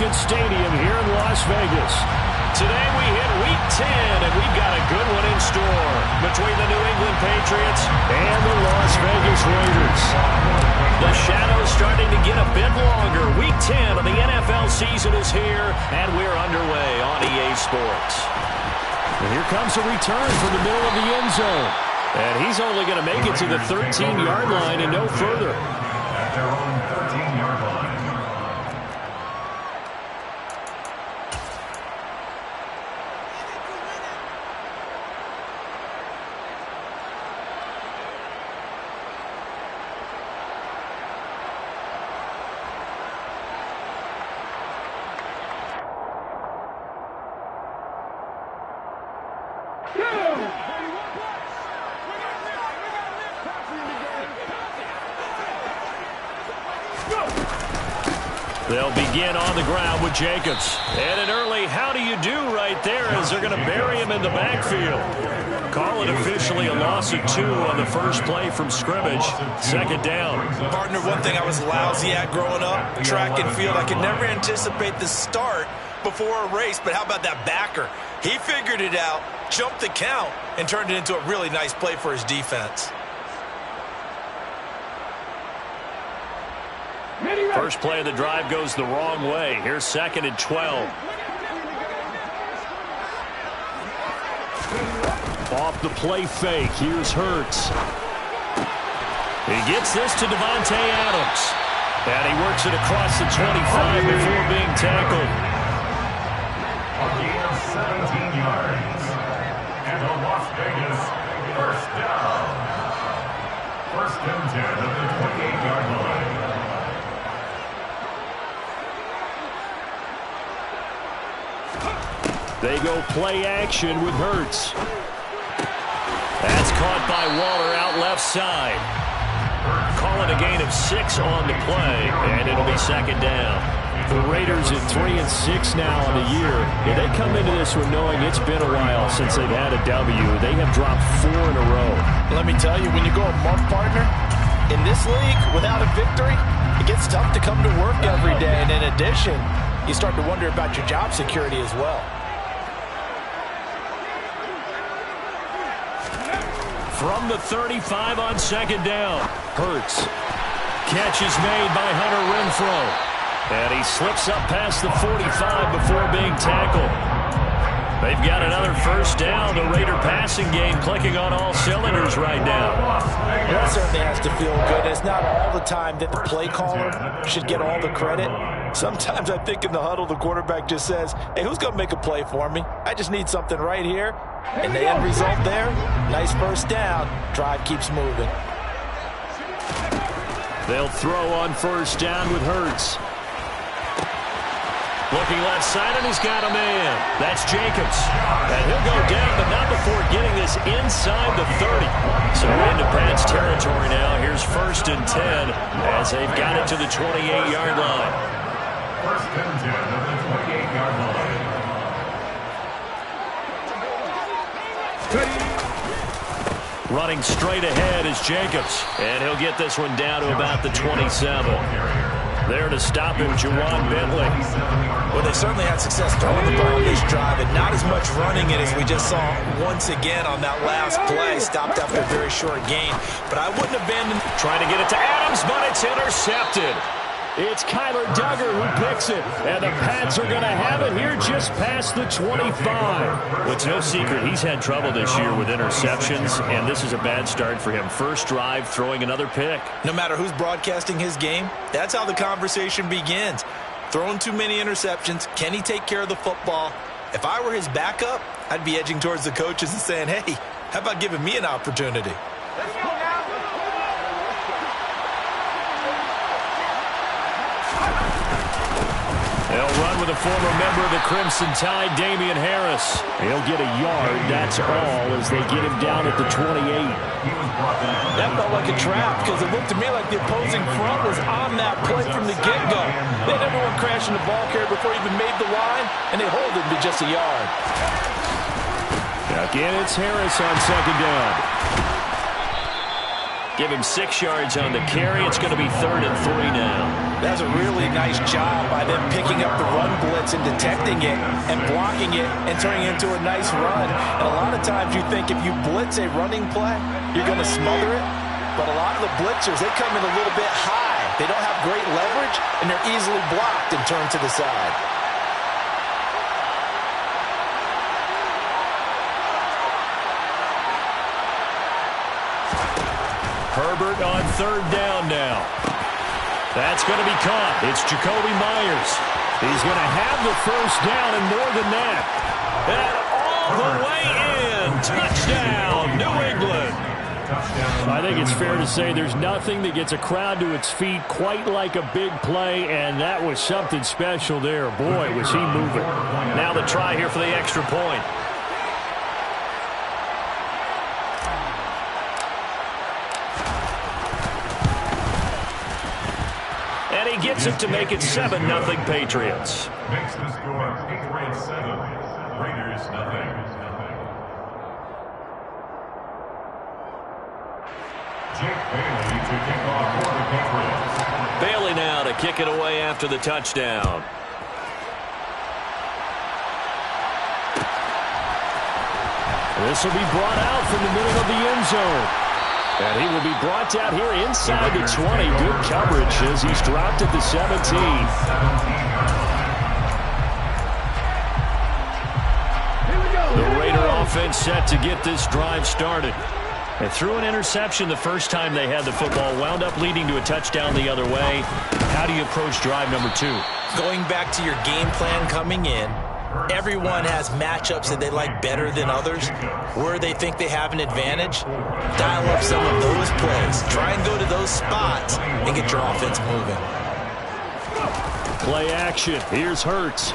Allegiant Stadium here in Las Vegas. Today we hit Week 10, and we've got a good one in store between the New England Patriots and the Las Vegas Raiders. The shadow's starting to get a bit longer. Week 10 of the NFL season is here, and we're underway on EA Sports. And here comes a return from the middle of the end zone. And he's only going to make it to the 13-yard line and no further. At their own 13-yard line. They'll begin on the ground with Jacobs. And an early how do you do right there as they're going to bury him in the backfield. Call it officially a loss of 2 on the first play from scrimmage. Second down. Partner, one thing I was lousy at growing up, track and field. I could never anticipate the start before a race, but how about that backer? He figured it out, jumped the count, and turned it into a really nice play for his defense. First play of the drive goes the wrong way. Here's 2nd and 12. Off the play fake. Here's Hurts. He gets this to Devontae Adams. And he works it across the 25 before being tackled. A gain of 17 yards. And the Las Vegas first down. 1st and 10 at the 28-yard line. They go play action with Hurts. That's caught by Waller out left side. Call it a gain of 6 on the play, and it'll be 2nd down. The Raiders at 3-6 now on the year. Yeah, they come into this one knowing it's been a while since they've had a W. They have dropped 4 in a row. Let me tell you, when you go a month, partner, in this league, without a victory, it gets tough to come to work every day. And in addition, you start to wonder about your job security as well. From the 35 on 2nd down. Hurts. Catch is made by Hunter Renfrow. And he slips up past the 45 before being tackled. They've got another first down. The Raider passing game clicking on all cylinders right now. That certainly has to feel good. It's not all the time that the play caller should get all the credit. Sometimes I think in the huddle, the quarterback just says, hey, who's going to make a play for me? I just need something right here. And the end result there, nice first down. Drive keeps moving. They'll throw on first down with Hurts. Looking left side, and he's got a man. That's Jacobs. And he'll go down, but not before getting this inside the 30. So into Pat's territory now. Here's 1st and 10 as they've got it to the 28-yard line. 1st and 10 at the 28-yard line. Running straight ahead is Jacobs. And he'll get this one down to about the 27. There to stop him, Juwan Bentley. Well, they certainly had success throwing the ball on this drive, and not as much running it as we just saw once again on that last play. Stopped after a very short gain. But I wouldn't abandon. Trying to get it to Adams, but it's intercepted. It's Kyler Duggar who picks it, and the Pats are going to have it here just past the 25. Well, it's no secret he's had trouble this year with interceptions, and this is a bad start for him. First drive, throwing another pick. No matter who's broadcasting his game, that's how the conversation begins. Throwing too many interceptions, can he take care of the football? If I were his backup, I'd be edging towards the coaches and saying, hey, how about giving me an opportunity? They'll run with a former member of the Crimson Tide, Damian Harris. He'll get a yard, that's all, as they get him down at the 28. That felt like a trap because it looked to me like the opposing front was on that play from the get-go. They had everyone crashing the ball carrier before he even made the line, and they hold him to just a yard. Again, it's Harris on 2nd down. Give him 6 yards on the carry. It's going to be 3rd and 3 now. That's a really nice job by them picking up the run difference in detecting it and blocking it and turning it into a nice run. And a lot of times you think if you blitz a running play, you're going to smother it. But a lot of the blitzers, they come in a little bit high. They don't have great leverage, and they're easily blocked and turned to the side. Herbert on third down now. That's going to be caught. It's Jacoby Myers. He's going to have the first down and more than that. And all the way in. Touchdown, New England. I think it's fair to say there's nothing that gets a crowd to its feet quite like a big play, and that was something special there. Boy, was he moving. Now the try here for the extra point. And he gets it to make it 7-0 Patriots. Makes the score Patriots 7, Raiders nothing. Jake Bailey to kick off for the Patriots. Bailey now to kick it away after the touchdown. This will be brought out from the middle of the end zone. And he will be brought down here inside the 20. Good coverage as he's dropped at the 17. The Raider offense set to get this drive started. And threw an interception the first time they had the football, wound up leading to a touchdown the other way. How do you approach drive number 2? Going back to your game plan coming in, everyone has matchups that they like better than others. Where they think they have an advantage, dial up some of those plays. Try and go to those spots and get your offense moving. Play action. Here's Hurts.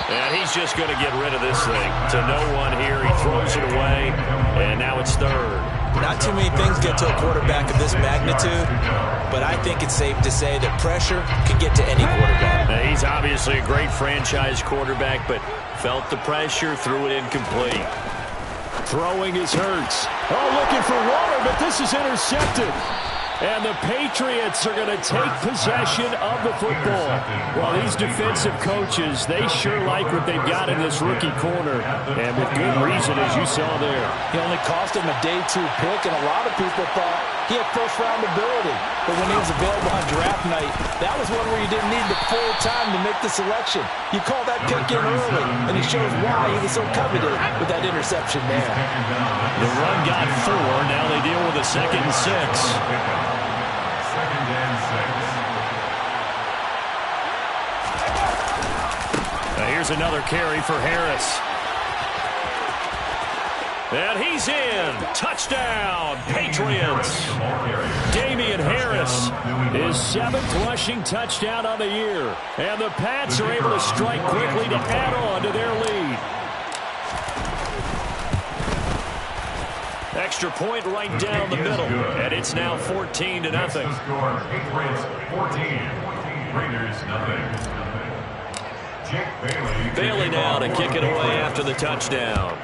And he's just going to get rid of this thing to no one here. He throws it away, and now it's third. Not too many things get to a quarterback of this magnitude, but I think it's safe to say that pressure can get to any quarterback. Now, he's obviously a great franchise quarterback, but felt the pressure, threw it incomplete. Throwing is Hurts. Oh, looking for water, but this is intercepted. And the Patriots are going to take possession of the football. Well, these defensive coaches, they sure like what they've got in this rookie corner. And with good reason, as you saw there. He only cost him a day 2 pick, and a lot of people thought he had first-round ability. But when he was available on draft night, that was one where you didn't need the full time to make the selection. You call that pick in early, and it shows why he was so coveted with that interception there. The run got 4. Now they deal with a 2nd and 6. Now here's another carry for Harris. And he's in. Touchdown, Patriots. Damian Harris, his 7th rushing touchdown on the year. And the Pats are able to strike quickly to add on to their lead. Extra point right down the middle. And it's now 14-0. Patriots 14, Raiders nothing. Bailey now to kick it away after the touchdown.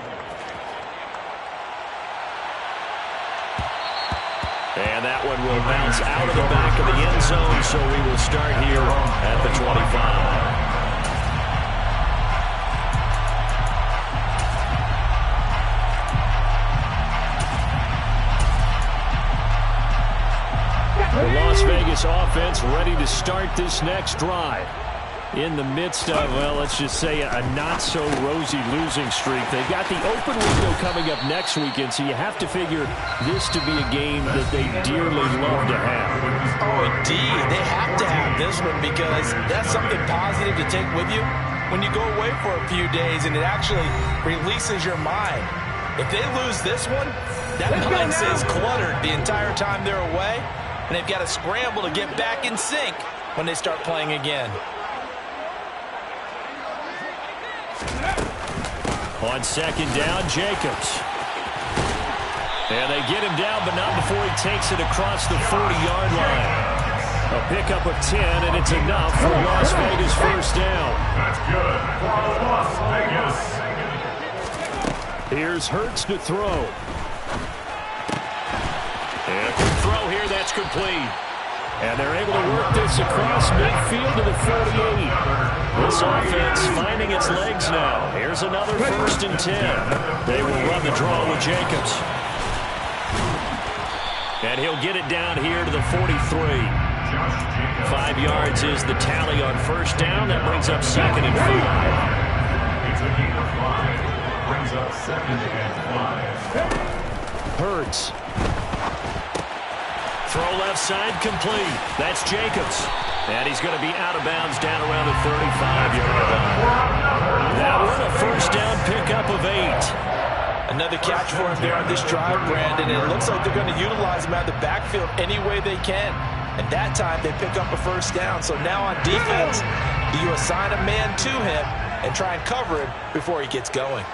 And that one will bounce out of the back of the end zone, so we will start here at the 25. The Las Vegas offense ready to start this next drive. In the midst of, well, let's just say a not-so-rosy losing streak. They've got the open window coming up next weekend, so you have to figure this to be a game that they dearly love to have. Oh, indeed. They have to have this one because that's something positive to take with you when you go away for a few days, and it actually releases your mind. If they lose this one, that mind stays cluttered the entire time they're away, and they've got to scramble to get back in sync when they start playing again. On 2nd down, Jacobs. And they get him down, but not before he takes it across the 40-yard line. A pickup of 10, and it's enough for Las Vegas first down. That's good for Las Vegas. Here's Hurts to throw. And a quick throw here, that's complete. And they're able to work this across midfield to the 48. This offense finding its legs now. Here's another 1st and 10. They will run the draw with Jacobs. And he'll get it down here to the 43. 5 yards is the tally on 1st down. That brings up 2nd and 5. It's a gain of 5. Brings up 2nd and 5. Hurts. Throw left side complete. That's Jacobs. And he's going to be out of bounds down around the 35-yard line. That one a 1st down pickup of 8. Another catch for him there on this drive, Brandon. And it looks like they're going to utilize him out of the backfield any way they can. And that time they pick up a 1st down. So now on defense, do you assign a man to him and try and cover him before he gets going?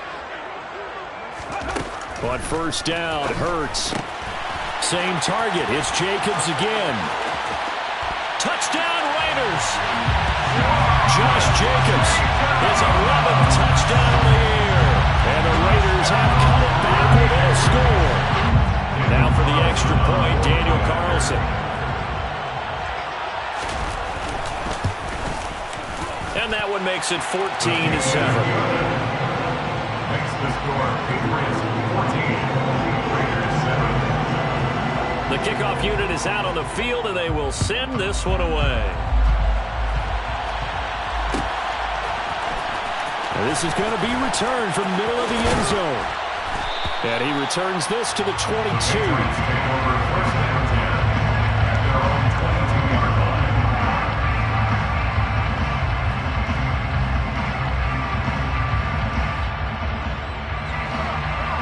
On 1st down, Hurts. Same target. It's Jacobs again. Touchdown, Raiders. Josh Jacobs, his 11th touchdown in the year. And the Raiders have cut it back with a score. Now for the extra point, Daniel Carlson. And that one makes it 14-7. Makes the score Patriots 14. The kickoff unit is out on the field, and they will send this one away. And this is going to be returned from the middle of the end zone. And he returns this to the 22.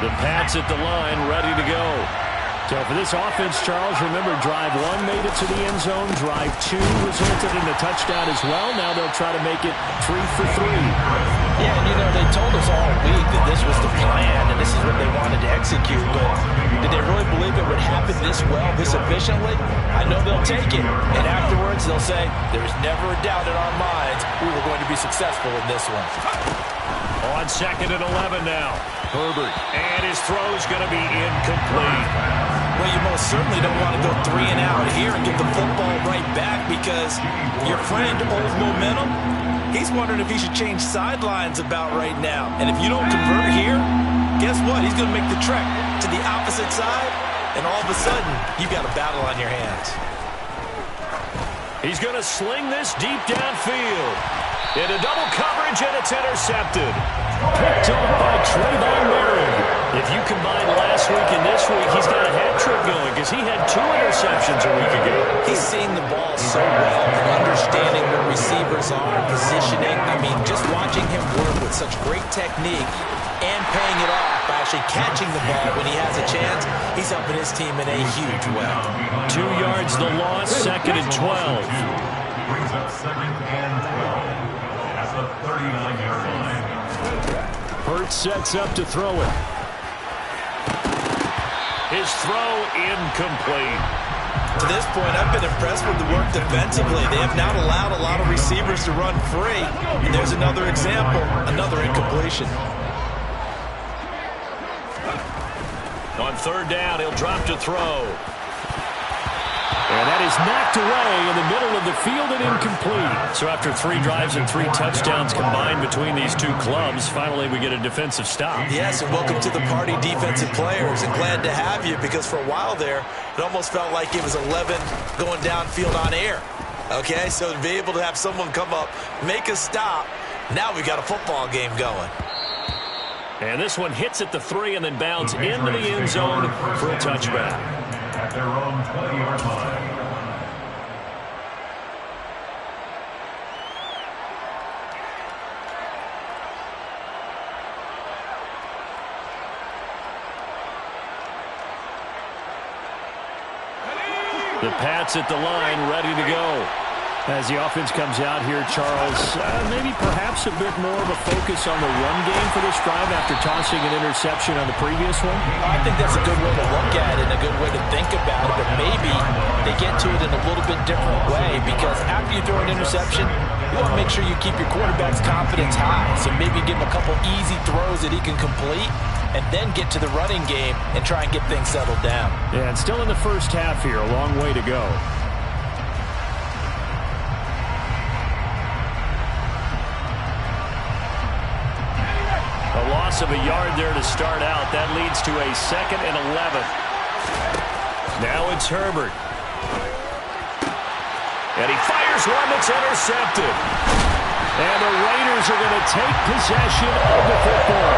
The Pats at the line, ready to go. So for this offense, Charles, remember, drive 1 made it to the end zone. Drive 2 resulted in a touchdown as well. Now they'll try to make it 3 for 3. Yeah, and you know, they told us all week that this was the plan and this is what they wanted to execute. But did they really believe it would happen this well, this efficiently? I know they'll take it. And afterwards, they'll say, there's never a doubt in our minds we were going to be successful in this one. On 2nd and 11 now. Herbert. And his throw's going to be incomplete. Well, you most certainly don't want to go 3 and out here and get the football right back because your friend, Old Momentum, he's wondering if he should change sidelines about right now. And if you don't convert here, guess what? He's going to make the trek to the opposite side, and all of a sudden, you've got a battle on your hands. He's going to sling this deep downfield. Into double coverage, and it's intercepted. Picked off by Trayvon Merritt. If you combine last week and this week, he's got a hat trick going because he had 2 interceptions a week ago. He's seeing the ball so well and understanding where receivers are, positioning. I mean, just watching him work with such great technique and paying it off by actually catching the ball when he has a chance, he's helping his team in a huge way. 2 yards the loss, 2nd and 12. Brings up 2nd and 12. That's a 39-yard line. Hurts sets up to throw it. His throw incomplete. To this point, I've been impressed with the work defensively. They have not allowed a lot of receivers to run free. And there's another example, another incompletion. On 3rd down, he'll drop to throw. And that is knocked away in the middle of the field and incomplete. So after 3 drives and 3 touchdowns combined between these 2 clubs, finally we get a defensive stop. Yes, and welcome to the party, defensive players, and glad to have you because for a while there, it almost felt like it was 11 going downfield on air. Okay, so to be able to have someone come up, make a stop, now we've got a football game going. And this one hits at the 3 and then bounds into the end zone for a touchback. At their own 20-yard line. The Pats at the line, ready to go. As the offense comes out here, Charles, maybe perhaps a bit more of a focus on the run game for this drive after tossing an interception on the previous one? I think that's a good way to look at it and a good way to think about it, but maybe they get to it in a little bit different way because after you throw an interception, you want to make sure you keep your quarterback's confidence high. So maybe give him a couple easy throws that he can complete and then get to the running game and try and get things settled down. Yeah, and still in the first half here, a long way to go. loss of a yard there to start out. That leads to a 2nd and 11. Now it's Herbert. And he fires one that's intercepted. And the Raiders are going to take possession of the football.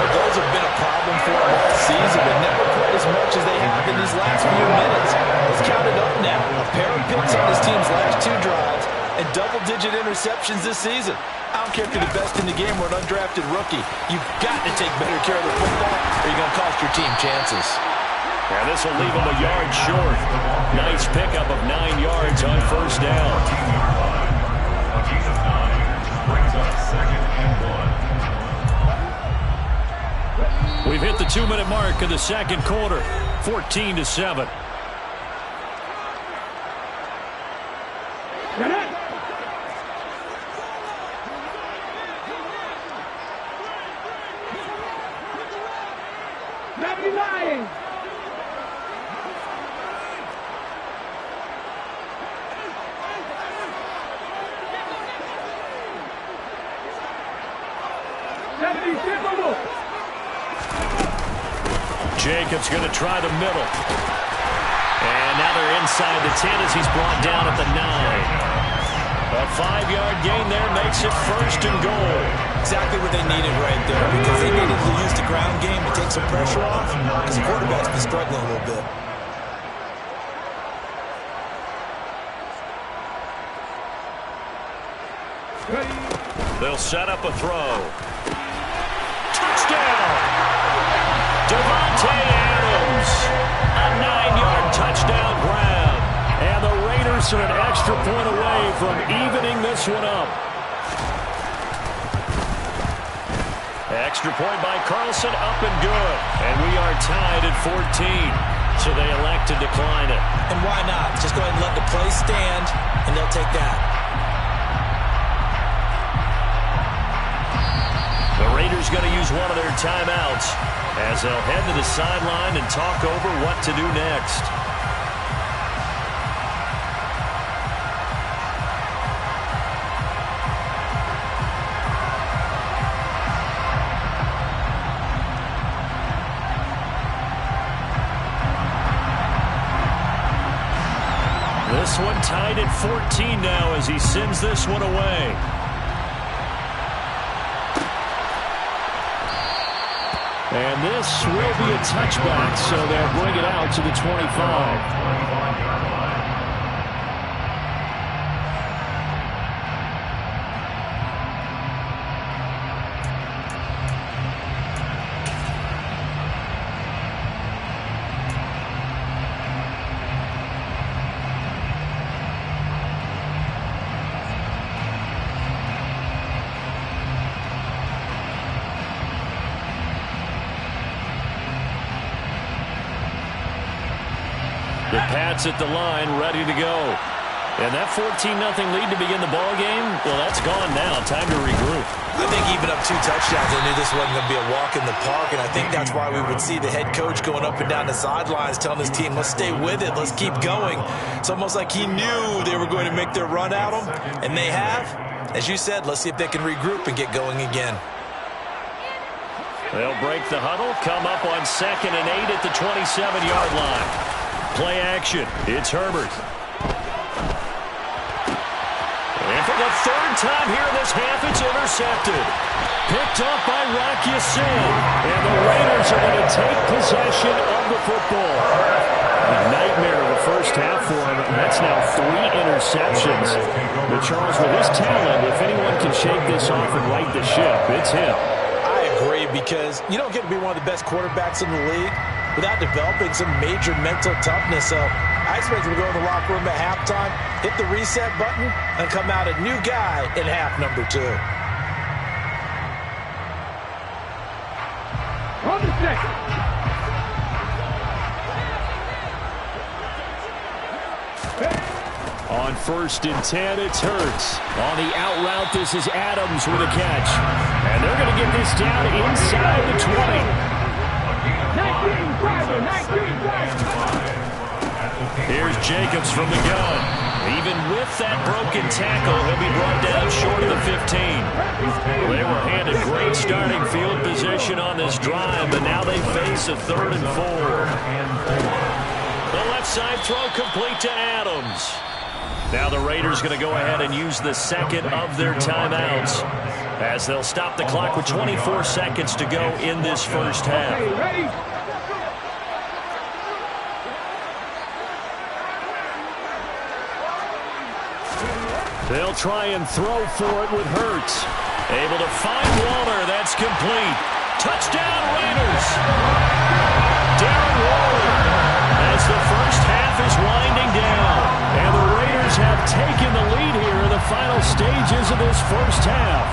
Well, those have been a problem for them all season, but never quite as much as they have in these last few minutes. Let's count it up now. A pair of picks on this team's last 2 drives and double-digit interceptions this season. I don't care if you're the best in the game or an undrafted rookie. You've got to take better care of the football or you're going to cost your team chances. And this will leave him a yard short. Nice pickup of 9 yards on first down. Brings up 2nd and 1. We've hit the 2-minute mark of the second quarter. 14-7. Navi. Jacobs going to try the middle. And now they're inside the 10 as he's brought down at the 9. A 5-yard gain there makes it 1st and goal. Exactly what they needed right there, because they needed to use the ground game to take some pressure off, because the quarterback's been struggling a little bit. They'll set up a throw. Touchdown! Devontae Adams. A 9-yard touchdown grab. And the Raiders are an extra point away from evening this one up. Extra point by Carlson, up and good. And we are tied at 14. So they elect to decline it. And why not? Just go ahead and let the play stand, and they'll take that. The Raiders going to use one of their timeouts as they'll head to the sideline and talk over what to do next. This one tied at 14 now as he sends this one away. And this will be a touchback, so they'll bring it out to the 25. The Pats at the line, ready to go. And that 14-0 lead to begin the ball game, well, that's gone now. Time to regroup. I think even up 2 touchdowns, they knew this wasn't going to be a walk in the park, and I think that's why we would see the head coach going up and down the sidelines telling his team, let's stay with it, let's keep going. It's almost like he knew they were going to make their run at him, and they have. As you said, let's see if they can regroup and get going again. They'll break the huddle, come up on 2nd and 8 at the 27-yard line. Play action. It's Herbert. And for the 3rd time here in this half, it's intercepted. Picked up by Rocky Sin. And the Raiders are going to take possession of the football. A nightmare of the first half for him. That's now 3 interceptions. But Charles, with his talent, if anyone can shake this off and right the ship, it's him. I agree, because you don't get to be one of the best quarterbacks in the league without developing some major mental toughness. So I expect him to go in the locker room at halftime, hit the reset button, and come out a new guy in half number 2. On the second. On 1st and 10, it's Hurts. On the out route, this is Adams with a catch. And they're going to get this down inside the 20. 19 driver, 19 driver. Here's Jacobs from the gun. Even with that broken tackle, he'll be brought down short of the 15. They were handed great starting field position on this drive, but now they face a 3rd and 4. The left side throw complete to Adams. Now the Raiders going to go ahead and use the second of their timeouts as they'll stop the clock with 24 seconds to go in this first half. They'll try and throw for it with Hurts. Able to find Waller. That's complete. Touchdown Raiders. Darren Waller as the first half is winding down. And the Raiders have taken the lead here in the final stages of this first half.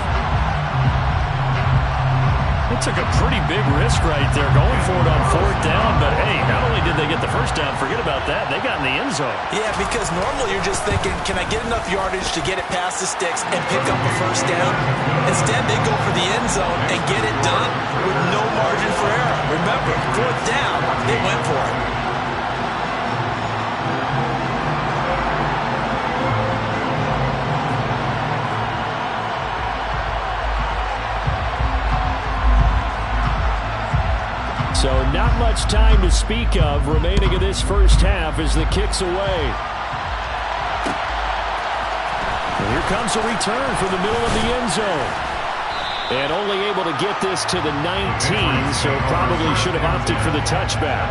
They took a pretty big risk right there going for it on 4th down. But, hey, not only did they get the first down, forget about that, they got in the end zone. Yeah, because normally you're just thinking, can I get enough yardage to get it past the sticks and pick up a first down? Instead, they go for the end zone and get it done with no margin for error. Remember, 4th down, they went for it. So not much time to speak of remaining in this first half as the kick's away. And here comes a return from the middle of the end zone. And only able to get this to the 19, so probably should have opted for the touchback.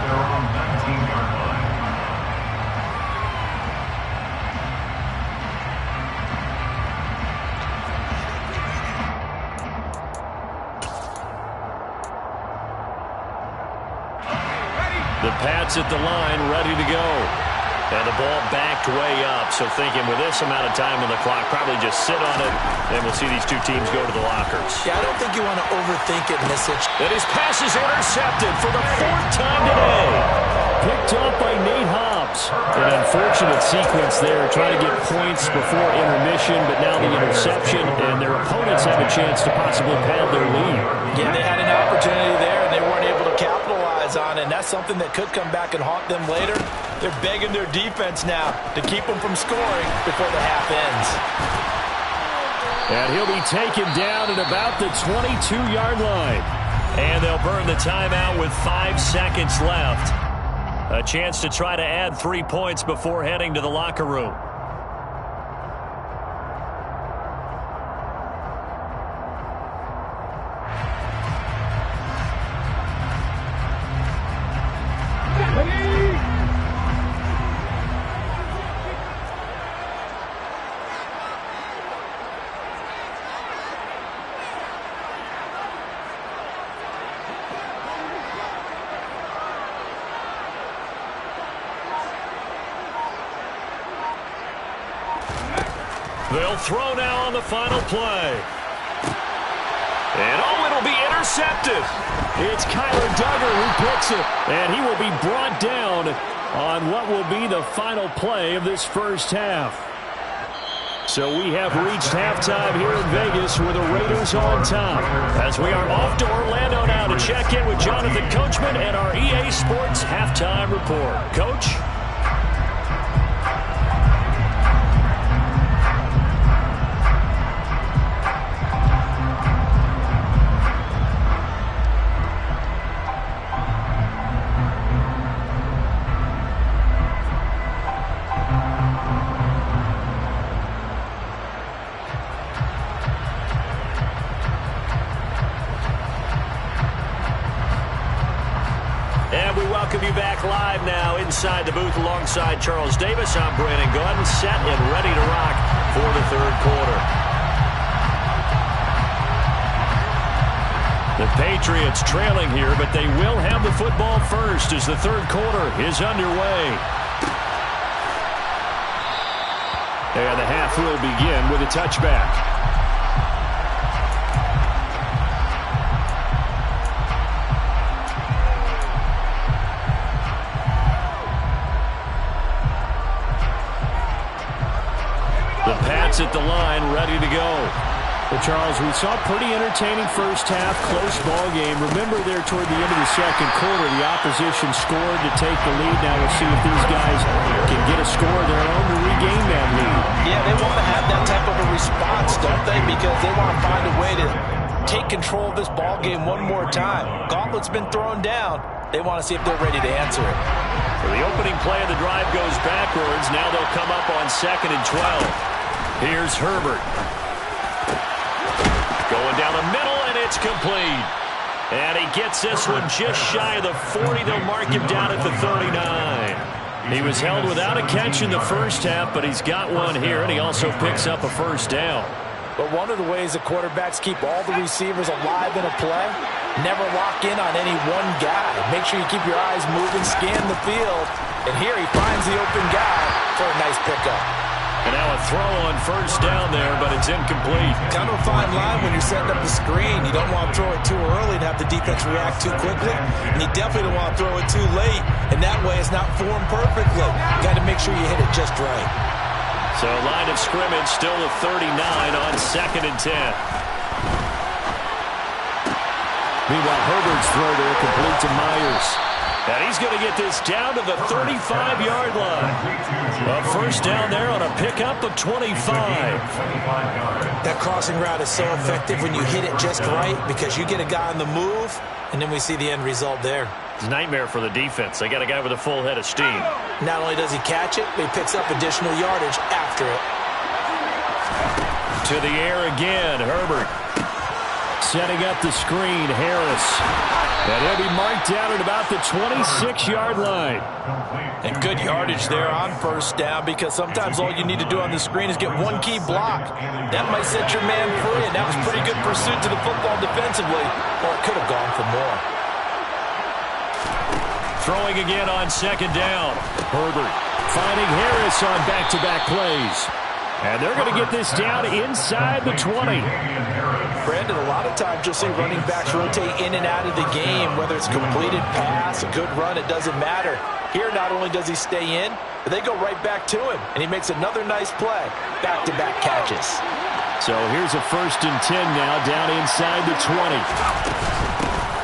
The Pats at the line, ready to go. And the ball backed way up. So thinking with this amount of time on the clock, probably just sit on it, and we'll see these two teams go to the lockers. Yeah, I don't think you want to overthink it in this situation. And his pass is intercepted for the 4th time today. Picked up by Nate Hobbs. An unfortunate sequence there, trying to get points before intermission, but now the interception, and their opponents have a chance to possibly pad their lead. Yeah, they had an opportunity there, and they weren't able to capitalize on it, and that's something that could come back and haunt them later. They're begging their defense now to keep them from scoring before the half ends. And he'll be taken down at about the 22-yard line. And they'll burn the timeout with 5 seconds left. A chance to try to add 3 points before heading to the locker room. They'll throw now on the final play. And it'll be intercepted. It's Kyler Duggar who picks it. And he will be brought down on what will be the final play of this first half. So we have reached halftime here in Vegas with the Raiders on top. As we are off to Orlando now to check in with Jonathan Coachman and our EA Sports halftime report. Coach? Welcome you back live now inside the booth alongside Charles Davis. I'm Brandon Gunn, set and ready to rock for the third quarter. The Patriots trailing here, but they will have the football first as the third quarter is underway. And the half will begin with a touchback. The Pats at the line, ready to go. Well, Charles, we saw a pretty entertaining first half, close ball game. Remember there toward the end of the second quarter, the opposition scored to take the lead. Now we'll see if these guys can get a score of their own to regain that lead. Yeah, they want to have that type of a response, don't they? Because they want to find a way to take control of this ball game one more time. Gauntlet's been thrown down. They want to see if they're ready to answer it. So the opening play of the drive goes backwards. Now they'll come up on 2nd and 12. Here's Herbert. Going down the middle, and it's complete. And he gets this one just shy of the 40. They'll mark him down at the 39. He was held without a catch in the first half, but he's got one here, and he also picks up a first down. But one of the ways that quarterbacks keep all the receivers alive in a play, never lock in on any one guy. Make sure you keep your eyes moving, scan the field. And here he finds the open guy for a nice pickup. And now a throw on first down there, but it's incomplete. Kind of a fine line when you're setting up the screen. You don't want to throw it too early and have the defense react too quickly. And you definitely don't want to throw it too late. And that way it's not formed perfectly. Got to make sure you hit it just right. So line of scrimmage still the 39 on 2nd and 10. Meanwhile, Herbert's throw there complete to Myers. And he's going to get this down to the 35-yard line. A first down there on a pickup of 25. That crossing route is so effective when you hit it just right because you get a guy on the move, and then we see the end result there. It's a nightmare for the defense. They got a guy with a full head of steam. Not only does he catch it, but he picks up additional yardage after it. To the air again, Herbert. Setting up the screen, Harris. And he'll be marked down at about the 26-yard line. And good yardage there on first down because sometimes all you need to do on the screen is get one key block. That might set your man free, and that was pretty good pursuit to the football defensively, or it could have gone for more. Throwing again on 2nd down. Herbert finding Harris on back-to-back plays. And they're going to get this down inside the 20. Brandon, a lot of times you'll see running backs rotate in and out of the game, whether it's a completed pass, a good run, it doesn't matter. Here, not only does he stay in, but they go right back to him, and he makes another nice play. Back-to-back catches. So here's a 1st and 10 now, down inside the 20.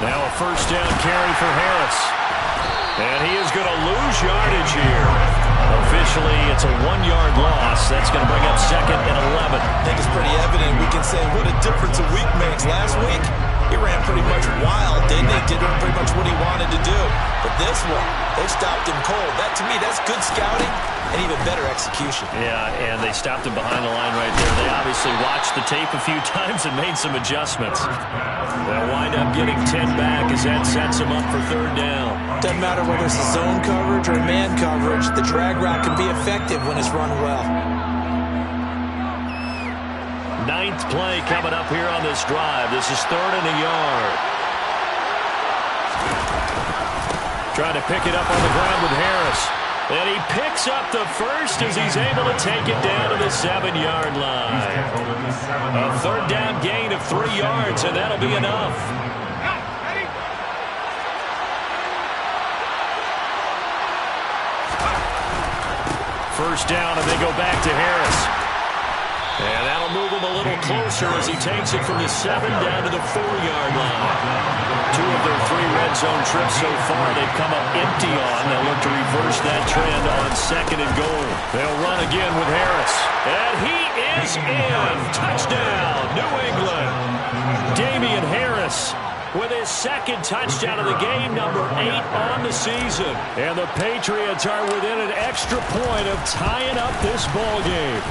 Now a first down carry for Harris. And he is going to lose yardage here. Officially, it's a 1-yard loss. That's going to bring up 2nd and 11. I think it's pretty evident. We can say what a difference a week makes. Last week, he ran pretty much wild, didn't he? Did pretty much what he wanted to do. But this one, they stopped him cold. That, to me, that's good scouting and even better execution. Yeah, and they stopped him behind the line right there. They obviously watched the tape a few times and made some adjustments. They'll wind up getting 10 back as that sets them up for 3rd down. Doesn't matter whether it's a zone coverage or man coverage, the drag route can be effective when it's run well. 9th play coming up here on this drive. This is 3rd and a yard. Trying to pick it up on the ground with Harris. And he picks up the first as he's able to take it down to the 7-yard line. A 3rd down gain of 3 yards, and that'll be enough. First down, and they go back to Harris. And that'll move him a little closer as he takes it from the 7 down to the 4-yard line. 2 of their 3 red zone trips so far they've come up empty on. They'll look to reverse that trend on 2nd and goal. They'll run again with Harris. And he is in. Touchdown, New England. Damian Harris with his 2nd touchdown of the game, number 8 on the season. And the Patriots are within an extra point of tying up this ball game.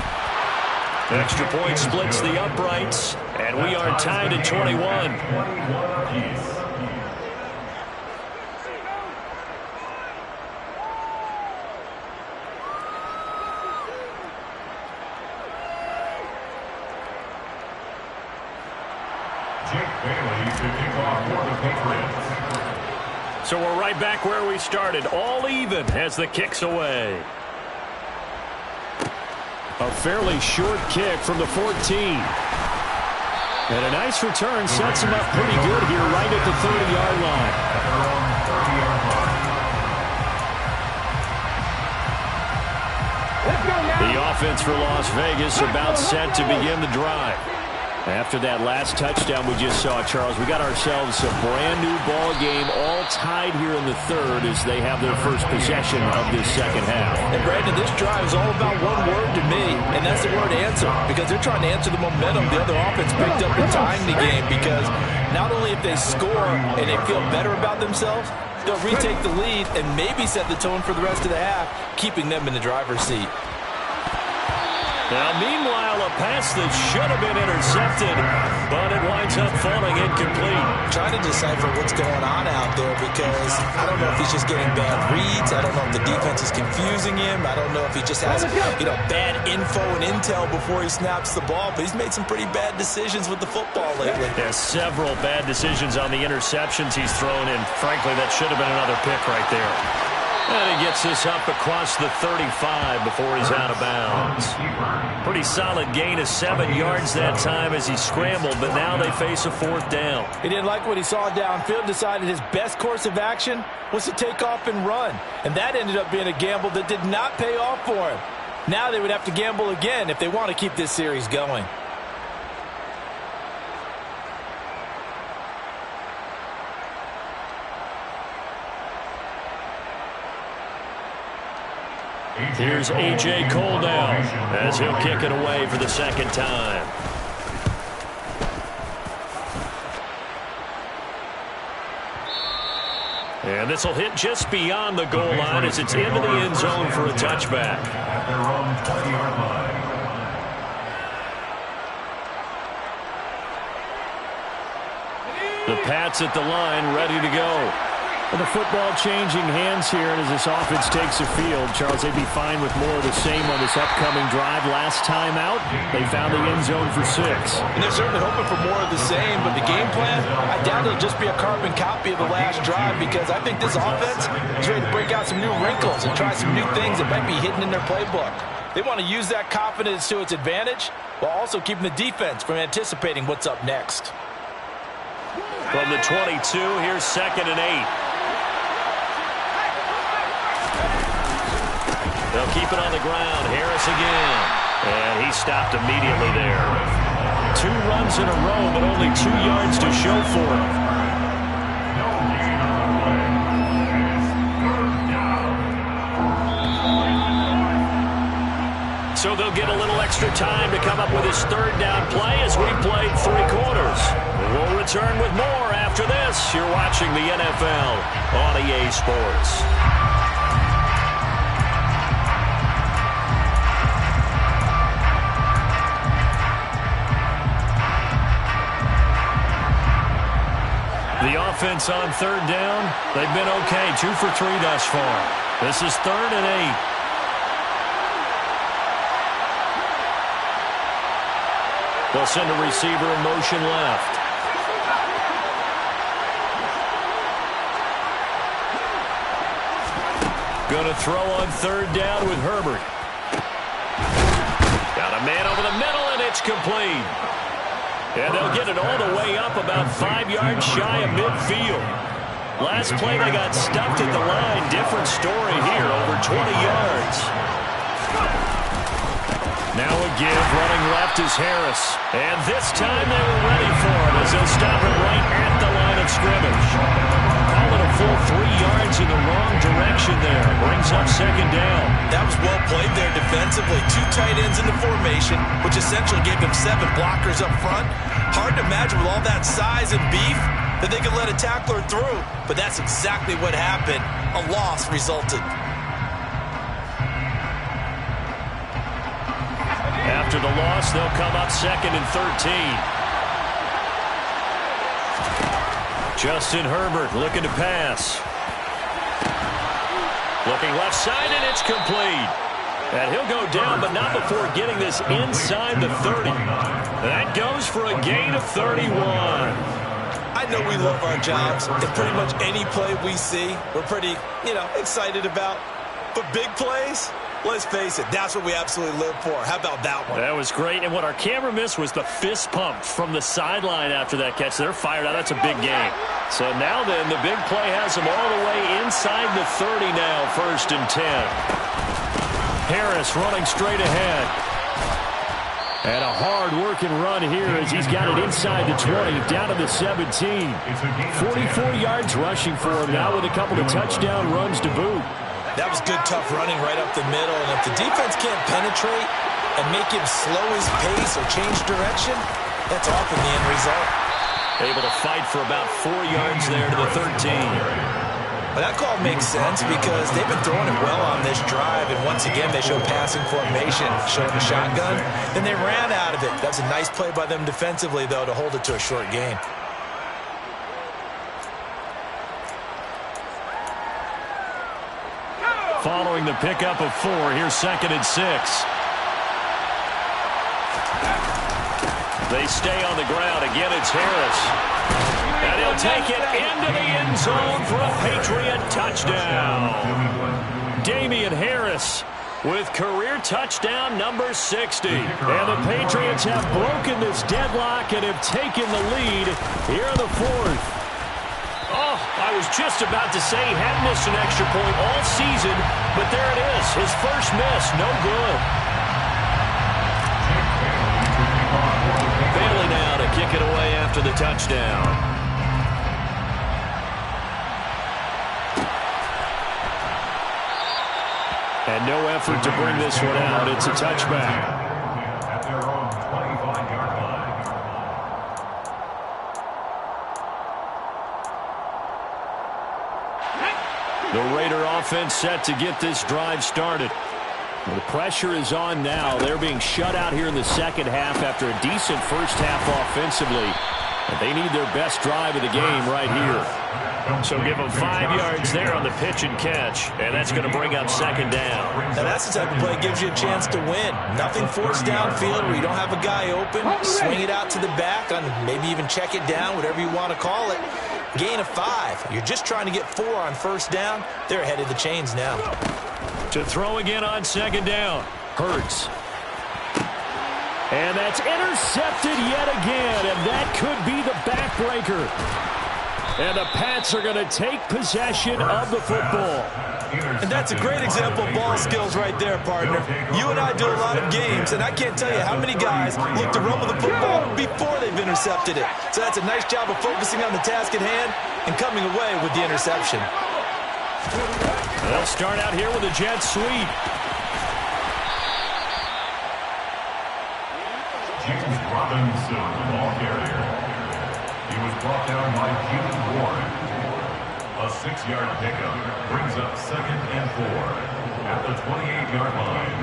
Extra point splits the uprights, and we are tied at 21. So we're right back where we started, all even as the kick's away. A fairly short kick from the 14. And a nice return sets him up pretty good here right at the 30-yard line. The offense for Las Vegas about set to begin the drive. After that last touchdown we just saw, Charles, we got ourselves a brand-new ball game, all tied here in the third as they have their first possession of this second half. And, Brandon, this drive is all about one word to me, and that's the word answer, because they're trying to answer the momentum the other offense picked up in tying the game, because not only if they score and they feel better about themselves, they'll retake the lead and maybe set the tone for the rest of the half, keeping them in the driver's seat. Now, meanwhile, a pass that should have been intercepted, but it winds up falling incomplete. I'm trying to decipher what's going on out there because I don't know if he's just getting bad reads. I don't know if the defense is confusing him. I don't know if he just has, bad info and intel before he snaps the ball. But he's made some pretty bad decisions with the football lately. Yeah, several bad decisions on the interceptions he's thrown, and frankly, that should have been another pick right there. And he gets this up across the 35 before he's out of bounds. Pretty solid gain of 7 yards that time as he scrambled, but now they face a fourth down. He didn't like what he saw downfield, decided his best course of action was to take off and run. And that ended up being a gamble that did not pay off for him. Now they would have to gamble again if they want to keep this series going. Here's A.J. Cole now as he'll kick it away for the second time. And this will hit just beyond the goal line as it's into the end zone for a touchback. At their own 20-yard line. The Pats at the line, ready to go. Well, the football changing hands here, and as this offense takes the field, Charles, they'd be fine with more of the same on this upcoming drive. Last time out, they found the end zone for 6. And they're certainly hoping for more of the same, but the game plan, I doubt it'll just be a carbon copy of the last drive because I think this offense is ready to break out some new wrinkles and try some new things that might be hidden in their playbook. They want to use that confidence to its advantage while also keeping the defense from anticipating what's up next. From the 22, here's 2nd and 8. They'll keep it on the ground. Harris again. And he stopped immediately there. 2 runs in a row, but only 2 yards to show for him. So they'll get a little extra time to come up with his 3rd down play as we played 3 quarters. We'll return with more after this. You're watching the NFL on EA Sports. The offense on 3rd down, they've been okay. 2 for 3 thus far. This is 3rd and 8. They'll send a receiver in motion left. Going to throw on 3rd down with Herbert. Got a man over the middle, and it's complete. And they'll get it all the way up about 5 yards shy of midfield. Last play, they got stuffed at the line. Different story here, over 20 yards. Now a give, running left is Harris. And this time they were ready for it as they'll stop it right at the line of scrimmage. Call it a full 3 yards in the wrong direction there. Brings up 2nd down. That was well played there defensively. 2 tight ends in the formation, which essentially gave them 7 blockers up front. Hard to imagine with all that size and beef that they could let a tackler through. But that's exactly what happened. A loss resulted. After the loss, they'll come up 2nd and 13. Justin Herbert looking to pass. Looking left side, and it's complete. And he'll go down, but not before getting this inside the 30. That goes for a gain of 31. I know we love our jobs, and pretty much any play we see, we're pretty, excited about. But big plays, let's face it, that's what we absolutely live for. How about that one? That was great, and what our camera missed was the fist pump from the sideline after that catch. They're fired out. That's a big game. So now then, the big play has them all the way inside the 30 now, 1st and 10. Harris running straight ahead. And a hard-working run here as he's got it inside the 20, down to the 17. 44 yards rushing for him now with a couple of touchdown runs to boot. That was good, tough running right up the middle. And if the defense can't penetrate and make him slow his pace or change direction, that's often the end result. Able to fight for about 4 yards there to the 13. Well, that call makes sense because they've been throwing it well on this drive, and once again they showed passing formation, showing the shotgun, then they ran out of it. That's a nice play by them defensively, though, to hold it to a short gain. Following the pickup of 4, here's 2nd and 6. They stay on the ground. Again, it's Harris. And he'll take it into the end zone for a Patriot touchdown. Damian Harris with career touchdown number 60. And the Patriots have broken this deadlock and have taken the lead here in the 4th. Oh, I was just about to say he hadn't missed an extra point all season, but there it is. His first miss, no good. Bailey now to kick it away after the touchdown. And no effort to bring this one out. It's a touchback. At their own 25-yard line. The Raider offense set to get this drive started. Well, the pressure is on now. They're being shut out here in the second half after a decent first half offensively. And they need their best drive of the game right here. So give them 5 yards there on the pitch and catch. And that's going to bring up 2nd down. Now that's the type of play that gives you a chance to win. Nothing forced downfield where you don't have a guy open. Swing it out to the back, on maybe even check it down, whatever you want to call it. Gain of 5. You're just trying to get 4 on first down. They're ahead of the chains now. To throw again on 2nd down. Hurts. And that's intercepted yet again. And that could be the backbreaker. And the Pats are going to take possession of the football. And that's a great example of ball skills right there, partner. You and I do a lot of games, and I can't tell you how many guys look to run with the football before they've intercepted it. So that's a nice job of focusing on the task at hand and coming away with the interception. They'll start out here with a jet sweep. James Robinson, the ball carrier. He was brought down by Jimmy Ward. A 6-yard pickup brings up 2nd and 4 at the 28-yard line.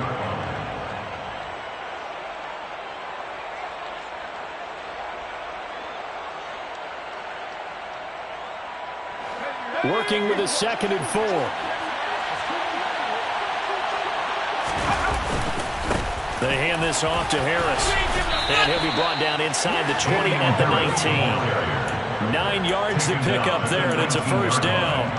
Working with a 2nd and 4. They hand this off to Harris. And he'll be brought down inside the 20 at the 19. 9 yards to pick up there, and it's a first down.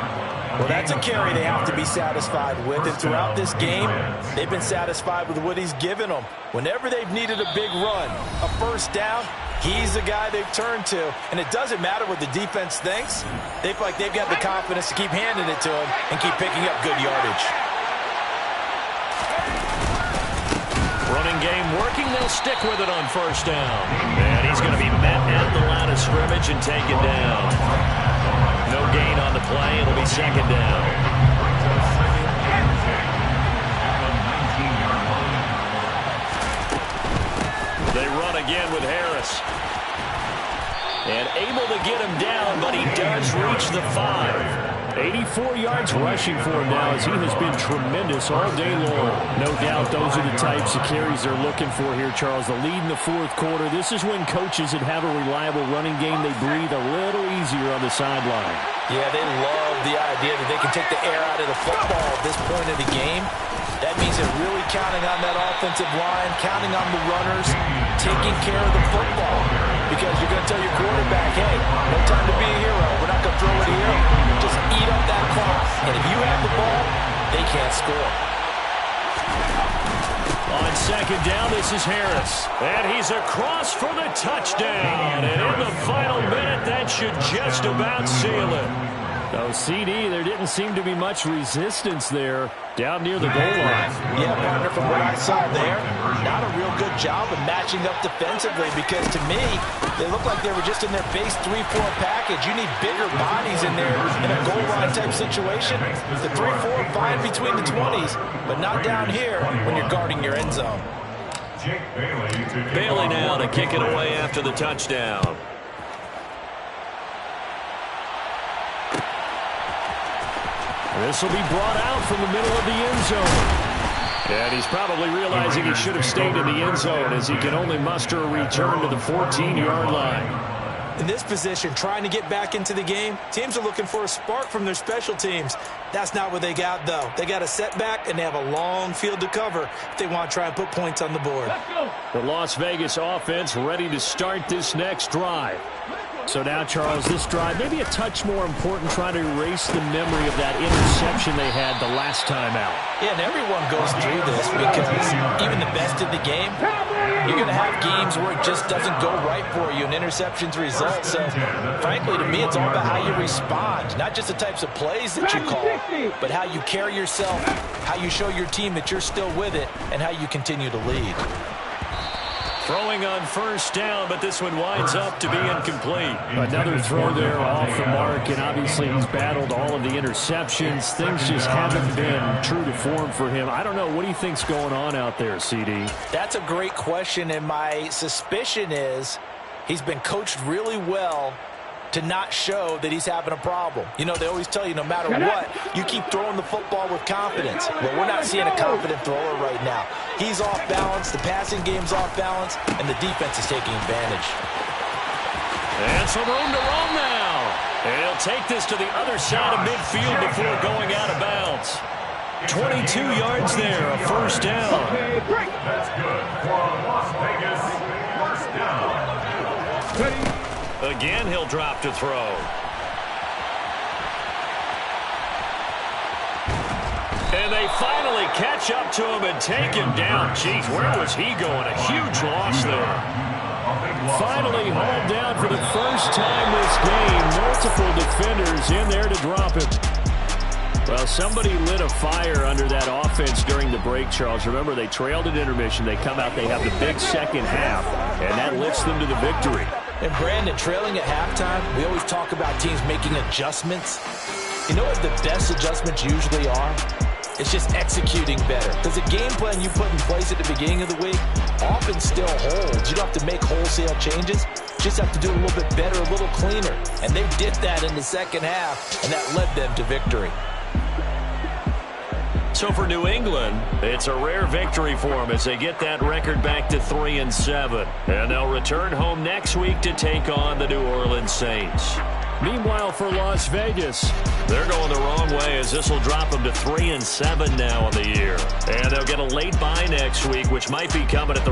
Well, that's a carry they have to be satisfied with. And throughout this game, they've been satisfied with what he's given them. Whenever they've needed a big run, a first down, he's the guy they've turned to. And it doesn't matter what the defense thinks. They feel like they've got the confidence to keep handing it to him and keep picking up good yardage. Running game working. They'll stick with it on first down. And he's going to be met at the line of scrimmage and taken down. No gain on the play. It'll be 2nd down. They run again with Harris. And able to get him down, but he does reach the 5. 84 yards rushing for him now as he has been tremendous all day long. No doubt those are the types of carries they're looking for here, Charles. The lead in the 4th quarter. This is when coaches that have a reliable running game, they breathe a little easier on the sideline. Yeah, they love the idea that they can take the air out of the football at this point of the game. That means they're really counting on that offensive line, counting on the runners, taking care of the football. Because you're going to tell your quarterback, hey, no time to be a hero. We're not going to throw it here. Just eat up that clock. And if you have the ball, they can't score. On 2nd down, this is Harris. And he's across for the touchdown. And in the final minute, that should just about seal it. Oh, CD, there didn't seem to be much resistance there down near the goal line. Yeah, partner, from what I saw there, not a real good job of matching up defensively because to me, they look like they were just in their base 3-4 package. You need bigger bodies in there in a goal line type situation. The 3-4 fine between the 20s, but not down here when you're guarding your end zone. Bailey now to kick it away after the touchdown. This will be brought out from the middle of the end zone. And he's probably realizing he should have stayed in the end zone as he can only muster a return to the 14-yard line. In this position, trying to get back into the game, teams are looking for a spark from their special teams. That's not what they got, though. They got a setback, and they have a long field to cover if they want to try and put points on the board. The Las Vegas offense ready to start this next drive. So now, Charles, this drive maybe a touch more important, trying to erase the memory of that interception they had the last time out. Yeah, and everyone goes through this because even the best in the game, you're going to have games where it just doesn't go right for you and interceptions result. So, frankly, to me, it's all about how you respond, not just the types of plays that you call, but how you carry yourself, how you show your team that you're still with it, and how you continue to lead. Throwing on first down, but this one winds up to be incomplete. Another throw there off the mark, and obviously he's battled all of the interceptions. Things just haven't been true to form for him. I don't know. What do you think's going on out there, CD? That's a great question, and my suspicion is he's been coached really well to not show that he's having a problem. You know, they always tell you no matter what, you keep throwing the football with confidence. Well, we're not seeing a confident thrower right now. He's off balance, the passing game's off balance, and the defense is taking advantage. And some room to run now. And he'll take this to the other side of midfield before going out of bounds. 22 yards there, a first down. That's good for a Las Vegas first down. Again, he'll drop to throw. And they finally catch up to him and take him down. Jeez, where was he going? A huge loss there. Finally hauled down for the first time this game. Multiple defenders in there to drop him. Well, somebody lit a fire under that offense during the break, Charles. Remember, they trailed at intermission. They come out, they have the big second half, and that lifts them to the victory. And Brandon, trailing at halftime, we always talk about teams making adjustments. You know what the best adjustments usually are? It's just executing better. Because the game plan you put in place at the beginning of the week often still holds. You don't have to make wholesale changes. You just have to do it a little bit better, a little cleaner. And they did that in the second half, and that led them to victory. So for New England, it's a rare victory for them as they get that record back to 3-7. And they'll return home next week to take on the New Orleans Saints. Meanwhile, for Las Vegas, they're going the wrong way as this will drop them to 3-7 now on the year. And they'll get a late bye next week, which might be coming at the